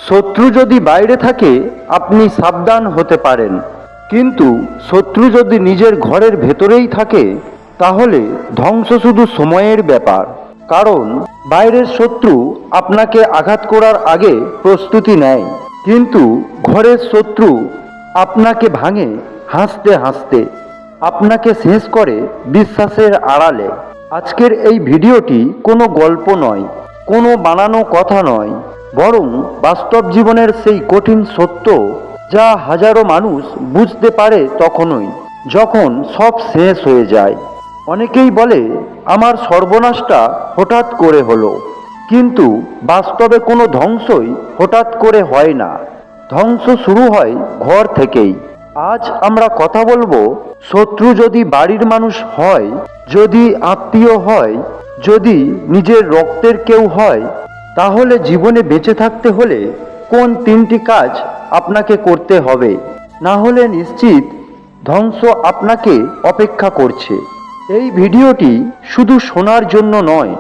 শত্রু যদি বাইরে থাকে আপনি সাবধান হতে পারেন, কিন্তু শত্রু যদি নিজের ঘরের ভেতরেই থাকে তাহলে ধ্বংস শুধু সময়ের ব্যাপার। কারণ বাইরের শত্রু আপনাকে আঘাত করার আগে প্রস্তুতি নেয়, কিন্তু ঘরের শত্রু আপনাকে ভাঙে হাসতে হাসতে, আপনাকে শেষ করে বিশ্বাসের আড়ালে। আজকের এই ভিডিওটি কোনো গল্প নয়, কোনো বানানো কথা নয়, বরং বাস্তব জীবনের সেই কঠিন সত্য যা হাজারো মানুষ বুঝতে পারে তখনই যখন সব শেষ হয়ে যায়। অনেকেই বলে আমার সর্বনাশটা হঠাৎ করে হলো, কিন্তু বাস্তবে কোনো ধ্বংসই হঠাৎ করে হয় না। ধ্বংস শুরু হয় ঘর থেকেই। আজ আমরা কথা বলবো, শত্রু যদি বাড়ির মানুষ হয়, যদি আত্মীয় হয়, যদি নিজের রক্তের কেউ হয়, তাহলে জীবনে বেঁচে থাকতে হলে কোন তিনটি কাজ আপনাকে করতে হবে, না হলে নিশ্চিত ধ্বংস আপনাকে অপেক্ষা করছে। এই ভিডিওটি শুধু শোনার জন্য নয়,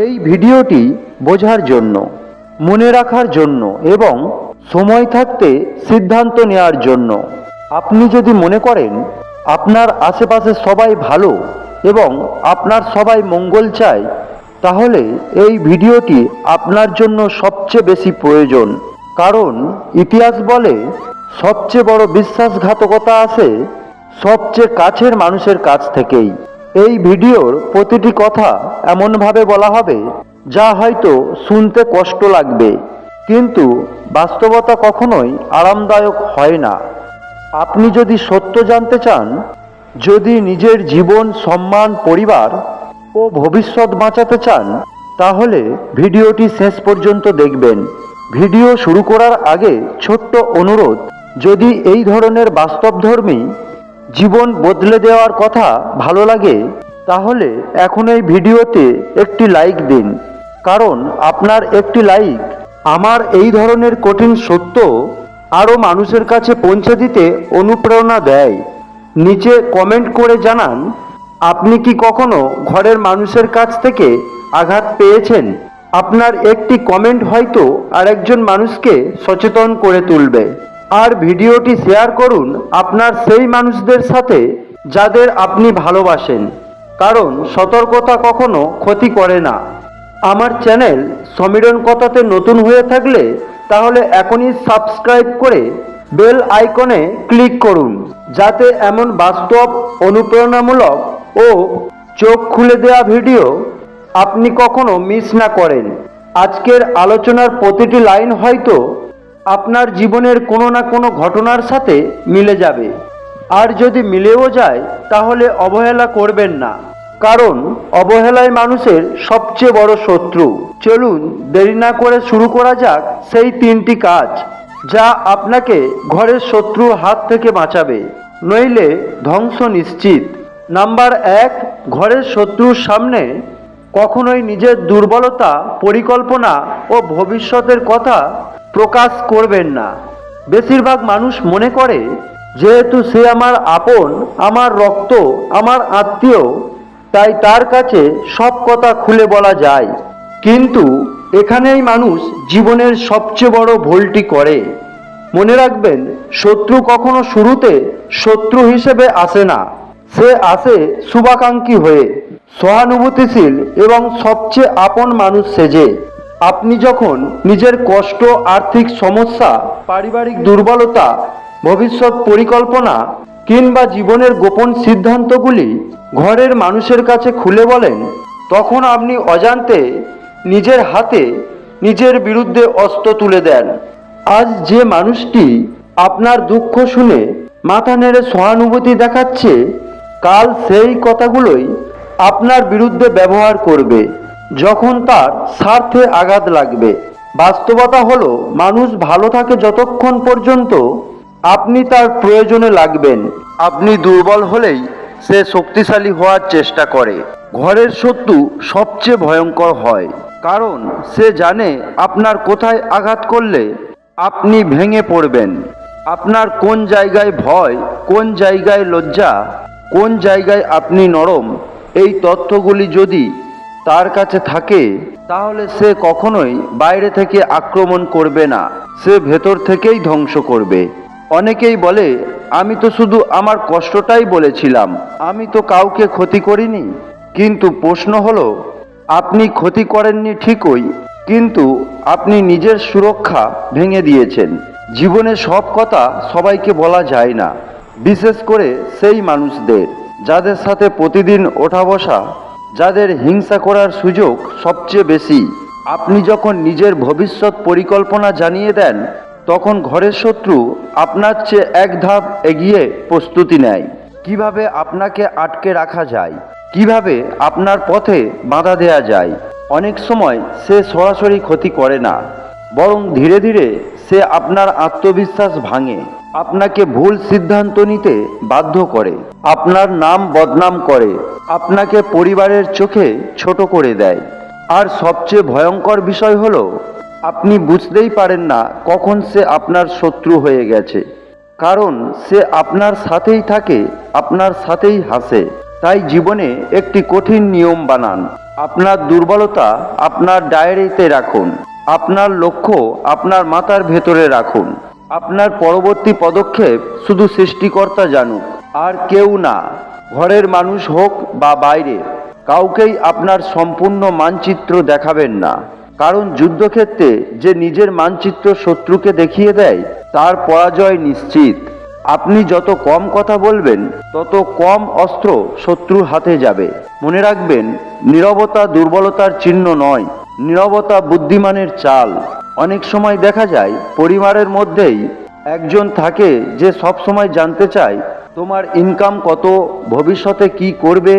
এই ভিডিওটি বোঝার জন্য, মনে রাখার জন্য এবং সময় থাকতে সিদ্ধান্ত নেওয়ার জন্য। আপনি যদি মনে করেন আপনার আশেপাশে সবাই ভালো এবং আপনার সবাই মঙ্গল চায়, তাহলে এই ভিডিওটি আপনার জন্য সবচেয়ে বেশি প্রয়োজন। কারণ ইতিহাস বলে সবচেয়ে বড় বিশ্বাসঘাতকতা আসে সবচেয়ে কাছের মানুষের কাছ থেকেই। এই ভিডিওর প্রতিটি কথা এমনভাবে বলা হবে যা হয়তো শুনতে কষ্ট লাগবে, কিন্তু বাস্তবতা কখনোই আরামদায়ক হয় না। আপনি যদি সত্য জানতে চান, যদি নিজের জীবন, সম্মান, পরিবার ও ভবিষ্যৎ বাঁচাতে চান, তাহলে ভিডিওটি শেষ পর্যন্ত দেখবেন। ভিডিও শুরু করার আগে ছোট্ট অনুরোধ, যদি এই ধরনের বাস্তবধর্মী জীবন বদলে দেওয়ার কথা ভালো লাগে, তাহলে এখন এই ভিডিওতে একটি লাইক দিন। কারণ আপনার একটি লাইক আমার এই ধরনের কঠিন সত্য আরও মানুষের কাছে পৌঁছে দিতে অনুপ্রেরণা দেয়। নিচে কমেন্ট করে জানান, আপনি কি কখনো ঘরের মানুষের কাছ থেকে আঘাত পেয়েছেন? আপনার একটি কমেন্ট হয়তো আরেকজন মানুষকে সচেতন করে তুলবে। আর ভিডিওটি শেয়ার করুন আপনার সেই মানুষদের সাথে যাদের আপনি ভালোবাসেন, কারণ সতর্কতা কখনো ক্ষতি করে না। আমার চ্যানেল সমীরণ কথাতে নতুন হয়ে থাকলে তাহলে এখনই সাবস্ক্রাইব করে বেল আইকনে ক্লিক করুন, যাতে এমন বাস্তব, অনুপ্রেরণামূলক ও চোখ খুলে দেওয়া ভিডিও আপনি কখনো মিস না করেন। আজকের আলোচনার প্রতিটি লাইন হয়তো আপনার জীবনের কোনো না কোনো ঘটনার সাথে মিলে যাবে। আর যদি মিলেও যায় তাহলে অবহেলা করবেন না, কারণ অবহেলাই মানুষের সবচেয়ে বড় শত্রু। চলুন দেরি না করে শুরু করা যাক সেই তিনটি কাজ যা আপনাকে ঘরের শত্রুর হাত থেকে বাঁচাবে, নইলে ধ্বংস নিশ্চিত। নাম্বার 1, ঘরের শত্রুর সামনে কখনোই নিজের দুর্বলতা, পরিকল্পনা ও ভবিষ্যতের কথা প্রকাশ করবেন না। বেশিরভাগ মানুষ মনে করে যেহেতু সে আমার আপন, আমার রক্ত, আমার আত্মীয়, তাই তার কাছে সব কথা খুলে বলা যায়। কিন্তু এখানেই মানুষ জীবনের সবচেয়ে বড় ভুলটি করে। মনে রাখবেন, শত্রু কখনো শুরুতে শত্রু হিসেবে আসে না, সে আসে শুভাকাঙ্ক্ষী হয়ে, সহানুভূতিশীল এবং সবচেয়ে আপন মানুষ সেজে। আপনি যখন নিজের কষ্ট, আর্থিক সমস্যা, পারিবারিক দুর্বলতা, ভবিষ্যৎ পরিকল্পনা কিংবা জীবনের গোপন সিদ্ধান্তগুলি ঘরের মানুষের কাছে খুলে বলেন, তখন আপনি অজান্তে নিজের হাতে নিজের বিরুদ্ধে অস্ত্র তুলে দেন। আজ যে মানুষটি আপনার দুঃখ শুনে মাথা নেড়ে সহানুভূতি দেখাচ্ছে, কাল সেই কথাগুলোই আপনার বিরুদ্ধে ব্যবহার করবে যখন তার স্বার্থে আঘাত লাগবে। বাস্তবতা হলো, মানুষ ভালো থাকে যতক্ষণ পর্যন্ত আপনি তার প্রয়োজনে লাগবেন। আপনি দুর্বল হলেই সে শক্তিশালী হওয়ার চেষ্টা করে। ঘরের শত্রু সবচেয়ে ভয়ঙ্কর হয়, কারণ সে জানে আপনার কোথায় আঘাত করলে আপনি ভেঙে পড়বেন। আপনার কোন জায়গায় ভয়, কোন জায়গায় লজ্জা, কোন জায়গায় আপনি নরম, এই তথ্যগুলি যদি তার কাছে থাকে, তাহলে সে কখনোই বাইরে থেকে আক্রমণ করবে না, সে ভেতর থেকেই ধ্বংস করবে। অনেকেই বলে, আমি তো শুধু আমার কষ্টটাই বলেছিলাম, আমি তো কাউকে ক্ষতি করিনি। কিন্তু প্রশ্ন হলো, আপনি ক্ষতি করেননি ঠিকই, কিন্তু আপনি নিজের সুরক্ষা ভেঙে দিয়েছেন। জীবনে সব কথা সবাইকে বলা যায় না, বিশেষ করে সেই মানুষদের যাদের সাথে প্রতিদিন ওঠা বসা, যাদের হিংসা করার সুযোগ সবচেয়ে বেশি। আপনি যখন নিজের ভবিষ্যৎ পরিকল্পনা জানিয়ে দেন, তখন ঘরের শত্রু আপনার চেয়ে এক ধাপ এগিয়ে প্রস্তুতি নেয়। কিভাবে আপনাকে আটকে রাখা যায়, কিভাবে আপনার পথে বাধা দেয়া যায়। অনেক সময় সে সরাসরি ক্ষতি করে না, বরং ধীরে ধীরে সে আপনার আত্মবিশ্বাস ভাঙে, আপনাকে ভুল সিদ্ধান্ত নিতে বাধ্য করে, আপনার নাম বদনাম করে, আপনাকে পরিবারের চোখে ছোট করে দেয়। আর সবচেয়ে ভয়ঙ্কর বিষয় হলো, আপনি বুঝতেই পারেন না কখন সে আপনার শত্রু হয়ে গেছে, কারণ সে আপনার সাথেই থাকে, আপনার সাথেই হাসে। তাই জীবনে একটি কঠিন নিয়ম বানান। আপনার দুর্বলতা আপনার ডায়েরিতে রাখুন, আপনার লক্ষ্য আপনার মাথার ভেতরে রাখুন। আপনার পরবর্তী পদক্ষেপ শুধু সৃষ্টিকর্তা জানুক, আর কেউ না। ঘরের মানুষ হোক বা বাইরে, কাউকেই আপনার সম্পূর্ণ মানচিত্র দেখাবেন না, কারণ যুদ্ধক্ষেত্রে যে নিজের মানচিত্র শত্রুকে দেখিয়ে দেয়, তার পরাজয় নিশ্চিত। আপনি যত কম কথা বলবেন, তত কম অস্ত্র শত্রুর হাতে যাবে। মনে রাখবেন, নীরবতা দুর্বলতার চিহ্ন নয়, নীরবতা বুদ্ধিমানের চাল। অনেক সময় দেখা যায় পরিবারের মধ্যেই একজন থাকে যে সব সময় জানতে চায় তোমার ইনকাম কত, ভবিষ্যতে কি করবে,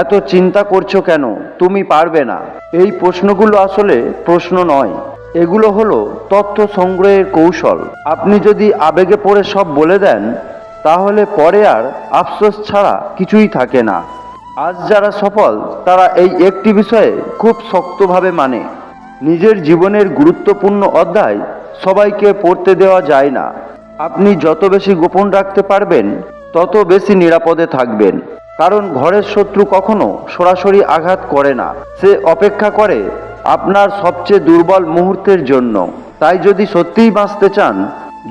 এত চিন্তা করছো কেন, তুমি পারবে না। এই প্রশ্নগুলো আসলে প্রশ্ন নয়, এগুলো হলো তথ্য সংগ্রহের কৌশল। আপনি যদি আবেগে পড়ে সব বলে দেন, তাহলে পরে আর আফসোস ছাড়া কিছুই থাকে না। আজ যারা সফল, তারা এই একটি বিষয়ে খুব শক্তভাবে মানে, নিজের জীবনের গুরুত্বপূর্ণ অধ্যায় সবাইকে পড়তে দেওয়া যায় না। আপনি যত বেশি গোপন রাখতে পারবেন, তত বেশি নিরাপদে থাকবেন। কারণ ঘরের শত্রু কখনো সরাসরি আঘাত করে না, সে অপেক্ষা করে আপনার সবচেয়ে দুর্বল মুহূর্তের জন্য। তাই যদি সত্যিই বাঁচতে চান,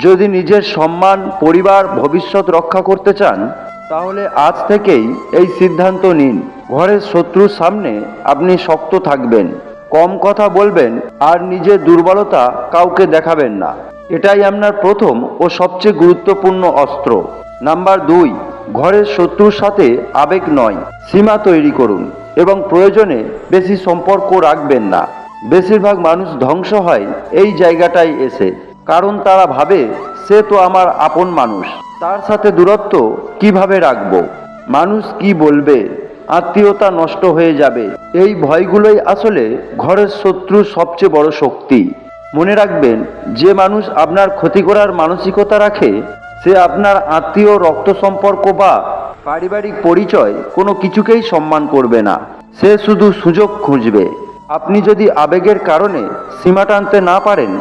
যদি নিজের সম্মান, পরিবার, ভবিষ্যৎ রক্ষা করতে চান, তাহলে আজ থেকেই এই সিদ্ধান্ত নিন। ঘরের শত্রুর সামনে আপনি শক্ত থাকবেন, কম কথা বলবেন, আর নিজের দুর্বলতা কাউকে দেখাবেন না। এটাই আপনার প্রথম ও সবচেয়ে গুরুত্বপূর্ণ অস্ত্র। নাম্বার 2, ঘরের শত্রুর সাথে আবেগ নয়, সীমা তৈরি করুন এবং প্রয়োজনে বেশি সম্পর্ক রাখবেন না। বেশিরভাগ মানুষ ধ্বংস হয় এই জায়গাটায় এসে, কারণ তারা ভাবে সে তো আমার আপন মানুষ, তার সাথে দূরত্ব কিভাবে রাখবো, মানুষ কি বলবে, আত্মীয়তা নষ্ট হয়ে যাবে। এই ভয়গুলোই আসলে ঘরের শত্রুর সবচেয়ে বড় শক্তি। মনে রাখবেন, যে মানুষ আপনার ক্ষতি করার মানসিকতা রাখে, সে আপনার আত্মীয়, রক্ত সম্পর্ক বা পারিবারিক পরিচয় কোনো কিছুকেই সম্মান করবে না, সে শুধু সুযোগ খুঁজবে। আপনি যদি আবেগের কারণে সীমা টানতে না পারেন,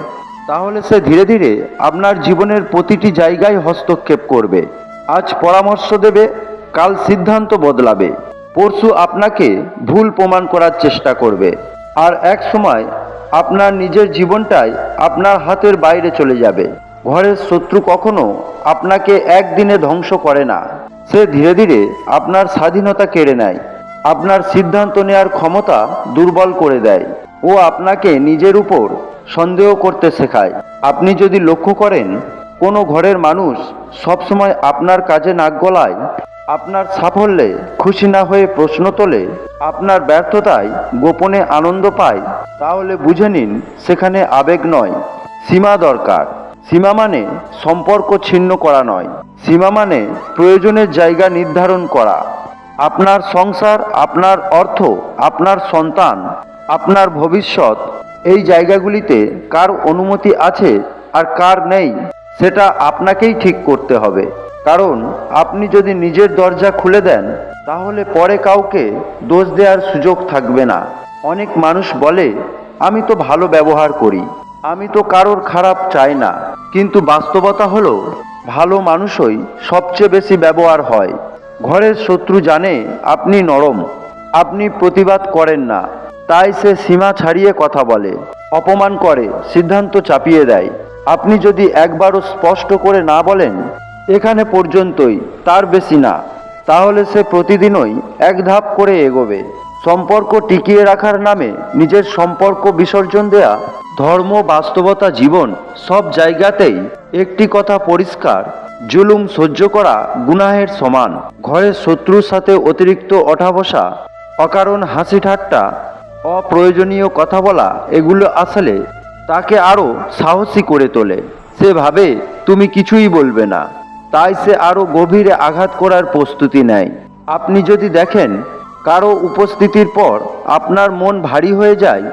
তাহলে সে ধীরে ধীরে আপনার জীবনের প্রতিটি জায়গায় হস্তক্ষেপ করবে। আজ পরামর্শ দেবে, কাল সিদ্ধান্ত বদলাবে, পরশু আপনাকে ভুল প্রমাণ করার চেষ্টা করবে, আর এক সময় আপনার নিজের জীবনটাই আপনার হাতের বাইরে চলে যাবে। ঘরের শত্রু কখনো আপনাকে একদিনে ধ্বংস করে না, সে ধীরে ধীরে আপনার স্বাধীনতা কেড়ে নেয়, আপনার সিদ্ধান্ত নেওয়ার ক্ষমতা দুর্বল করে দেয়, ও আপনাকে নিজের উপর সন্দেহ করতে শেখায়। আপনি যদি লক্ষ্য করেন, কোনো ঘরের মানুষ সবসময় আপনার কাজে নাক গলায়, আপনার সাফল্যে খুশি না হয়ে প্রশ্ন তোলে, আপনার ব্যর্থতায় গোপনে আনন্দ পায়, তাহলে বুঝে নিন সেখানে আবেগ নয়, সীমা দরকার। সীমা মানে সম্পর্ক ছিন্ন করা নয়, সীমা মানে প্রয়োজনের জায়গা নির্ধারণ করা। আপনার সংসার, আপনার অর্থ, আপনার সন্তান, আপনার ভবিষ্যৎ, এই জায়গাগুলিতে কার অনুমতি আছে আর কার নেই, সেটা আপনাকেই ঠিক করতে হবে। কারণ আপনি যদি নিজের দরজা খুলে দেন, তাহলে পরে কাউকে দোষ দেওয়ার সুযোগ থাকবে না। অনেক মানুষ বলে, আমি তো ভালো ব্যবহার করি, আমি তো কারোর খারাপ চাই না। কিন্তু বাস্তবতা হলো, ভালো মানুষই সবচেয়ে বেশি ব্যবহার হয়। ঘরের শত্রু জানে আপনি নরম, আপনি প্রতিবাদ করেন না, তাই সে সীমা ছাড়িয়ে কথা বলে, অপমান করে, সিদ্ধান্ত চাপিয়ে দেয়। আপনি যদি একবারও স্পষ্ট করে না বলেন এখানে পর্যন্তই, তার বেশি না, তাহলে সে প্রতিদিনই এক ধাপ করে এগোবে। সম্পর্ক টিকিয়ে রাখার নামে নিজের সম্পর্ক বিসর্জন দেয়া, ধর্ম, বাস্তবতা, জীবন সব জায়গাতেই একটি কথা পরিষ্কার, জুলুম সহ্য করা গুনাহের সমান। ঘরের শত্রুর সাথে অতিরিক্ত ওঠা বসা, অকারণ হাসি ঠাট্টা, অপ্রয়োজনীয় কথা বলা, এগুলো আসলে তাকে আরও সাহসী করে তোলে। সে ভাবে তুমি কিছুই বলবে না, তাই সে আরও গভীরে আঘাত করার প্রস্তুতি নেয়। আপনি যদি দেখেন কারো উপস্থিতির পর আপনার মন ভারী হয়ে যায়,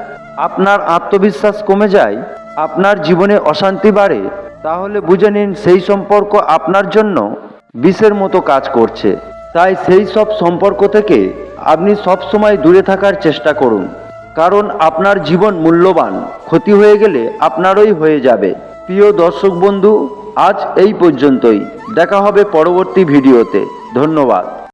আপনার আত্মবিশ্বাস কমে যায়, আপনার জীবনে অশান্তি বাড়ে, তাহলে বুঝে নিন সেই সম্পর্ক আপনার জন্য বিষের মতো কাজ করছে। তাই সেই সব সম্পর্ক থেকে আপনি সবসময় দূরে থাকার চেষ্টা করুন, কারণ আপনার জীবন মূল্যবান। ক্ষতি হয়ে গেলে আপনারই হয়ে যাবে। প্রিয় দর্শক বন্ধু, আজ এই পর্যন্তই। দেখা হবে পরবর্তী ভিডিওতে। ধন্যবাদ।